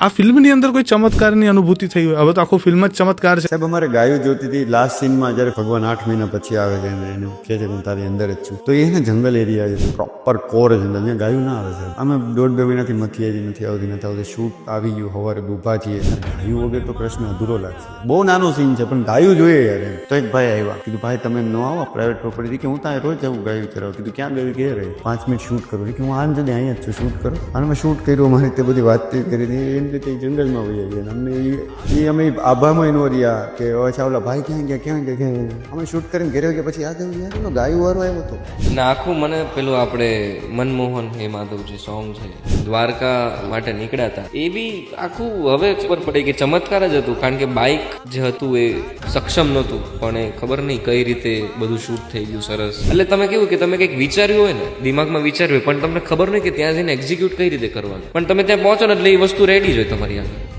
આ ફિલ્મની અંદર કોઈ ચમત્કારની અનુભૂતિ થઈ હોય? હવે તો આખું ફિલ્મ જ ચમત્કાર છે. સાહેબ અમારે ગાયું જોતી હતી લાસ્ટ સીનમાં, જ્યારે ભગવાન 8 મહિના પછી આવે છે અને એને કહે છે કે હું તારી અંદર જ છું, તો એને જંગલ એરિયા છે, પ્રોપર કોર જંગલ, ત્યાં ગાયું ના આવે છે. અમે 1.5-2 મહિનાથી નથી આવતી શૂટ આવી ગયું, સવારે ઊભા છીએ, ગાયું વગર તો પ્રશ્ન અધૂરો લાગશે. બહુ નાનો સીન છે પણ ગાયું જોઈએ યાર. તો એક ભાઈ આવ્યા, કીધું ભાઈ તમે ન આવો પ્રાઇવેટ પ્રોપર્ટી, કે હું ત્યાં રોજ આવું ગાયું ચરાવું. કીધું ક્યાં ગયું? કે રહે 5 મિનિટ શૂટ કરું, કે હું આને જઈને અહીંયા જ છું, શૂટ કરો. અને મેં શૂટ કર્યું, અમારી રીતે બધી વાતચીત કરી હતી, એમ રીતે જંગલમાં વહી આવી. અમને અમે આભામાં નો રહ્યા કે અચ્છા ઓલા ભાઈ ક્યાં ગયા અમે શૂટ કરીને ઘરે ગયા. પછી યાદ આવ્યું યાર ગાયું વાળો આવ્યો હતો. ના આખું મને પેલું આપણે મનમોહન હે માધવજી સોંગ છે, દ્વારકા માટે નીકળ્યા હતા, એ બી આખું હવે ખબર પડી કે ચમત્કાર જ હતું. કારણ કે બાઇક જે હતું એ સક્ષમ નહોતું, પણ એ ખબર નહીં કઈ રીતે બધું શૂટ થઈ ગયું સરસ. એટલે તમે કેવું કે તમે કંઈક વિચાર્યું હોય ને, દિમાગમાં વિચાર્યું હોય, પણ તમને ખબર નહીં કે ત્યાં જઈને એક્ઝિક્યુટ કઈ રીતે કરવાનું, પણ તમે ત્યાં પહોંચો ને એટલે એ વસ્તુ રેડી જ હોય તમારી આગળ.